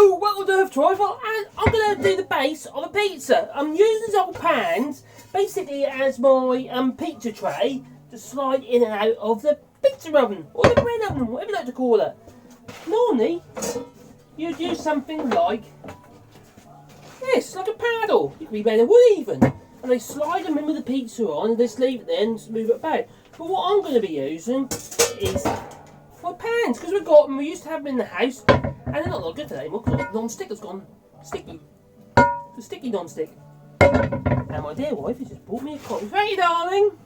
Hello, welcome to Earth Trifle, and I'm going to do the base of a pizza. I'm using these old pans basically as my pizza tray to slide in and out of the pizza oven, or the bread oven, whatever you like to call it. Normally, you'd use something like this, like a paddle. It could be made of wood even. And they slide them in with the pizza on, and they just leave it there and move it about. But what I'm going to be using is for pans, because we've got them, we used to have them in the house, and they're not good today anymore because the non-stick has gone sticky. It's a sticky non-stick. And my dear wife has just bought me a coffee. Thank you, darling.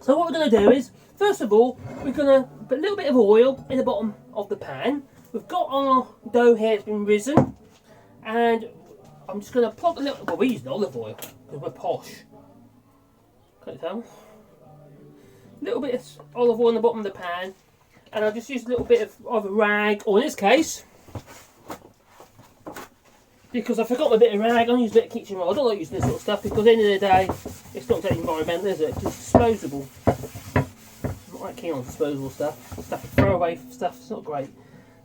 So what we're going to do is, first of all, we're going to put a little bit of oil in the bottom of the pan. We've got our dough here, it's been risen, and I'm just going to plop a little, well, we use olive oil because we're posh. Can't you tell? A little bit of olive oil in the bottom of the pan, and I'll just use a little bit of a rag, or in this case, because I forgot my bit of rag, I'll use a bit of kitchen roll. I don't like using this sort of stuff because at the end of the day, it's not very environmental, is it? It's disposable. I'm not that keen on disposable stuff. Stuff to throw away stuff, it's not great.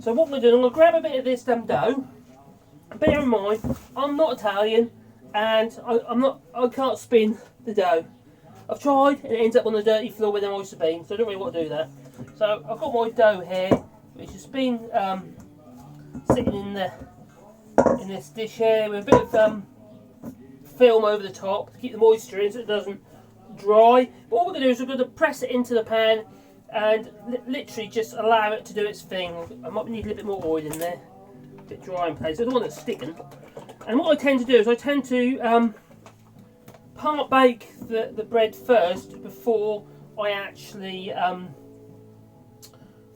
So what I'm going to do, I'm going to grab a bit of this dough. Bear in mind, I'm not Italian, and I can't spin the dough. I've tried, and it ends up on the dirty floor with an oyster bean, so I don't really want to do that. So I've got my dough here, which has been sitting in this dish here with a bit of film over the top to keep the moisture in so it doesn't dry. But what we're going to do is we're going to press it into the pan and literally just allow it to do its thing. I might need a little bit more oil in there, a bit dry in place. I don't want it sticking. And what I tend to do is I tend to part bake the bread first before I actually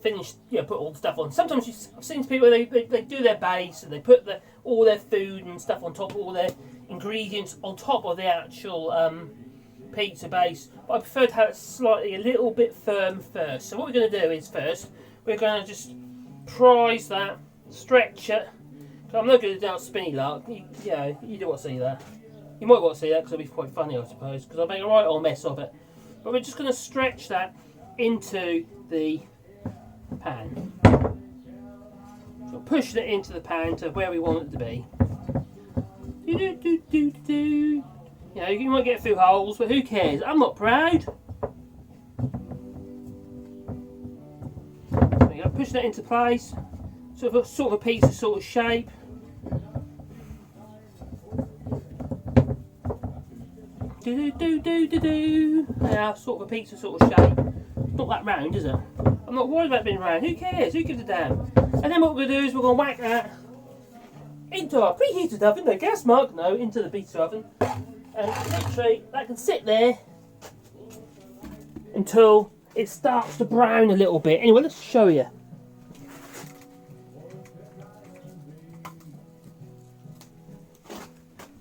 finish, put all the stuff on. Sometimes I've seen people, they do their base and they put all their food and stuff on top, all their ingredients on top of the actual pizza base. But I prefer to have it slightly a little bit firm first. So what we're going to do is first, we're going to just prise that, stretch it. I'm not going to do that spinny lark. You don't want to see that. You might want to see that because it'll be quite funny, I suppose, because I'll make a right old mess of it. But we're just going to stretch that into the pan. So pushing it into the pan to where we want it to be. You might get a few holes, but who cares? I'm not proud. There you go, pushing it into place. Sort of a pizza sort of shape. Yeah, sort of a pizza sort of shape. It's not that round, is it? I'm not worried about being round. Who cares? Who gives a damn? And then what we're going to do is we're going to whack that into our preheated oven, no gas mark, no, into the pizza oven. And literally, that can sit there until it starts to brown a little bit. Anyway, let's show you.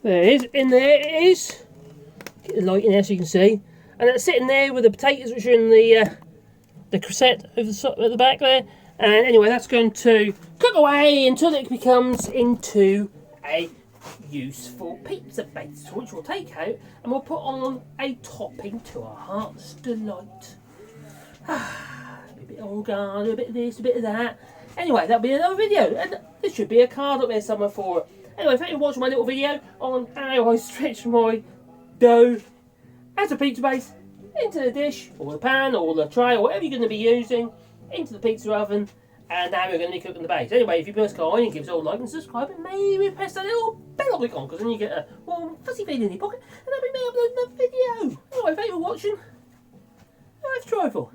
There it is. In there it is. Get the light in there so you can see. And it's sitting there with the potatoes which are in the cassette at the back there. And anyway, that's going to cook away until it becomes into a useful pizza base, which we'll take out and we'll put on a topping to our heart's delight. A bit of oregano, a bit of this, a bit of that. Anyway, that'll be another video, and there should be a card up there somewhere for it. Anyway, thank you for watching my little video on how I stretch my dough as a pizza base into the dish, or the pan, or the tray, or whatever you're going to be using, into the pizza oven, and now we're going to be cooking the base. Anyway, if you press kind and give us all a like and subscribe, and maybe press that little bell icon, because then you get a warm, fuzzy feeling in your pocket, and that'll be me uploading another video. Anyway, thank you for watching. Life Trifle.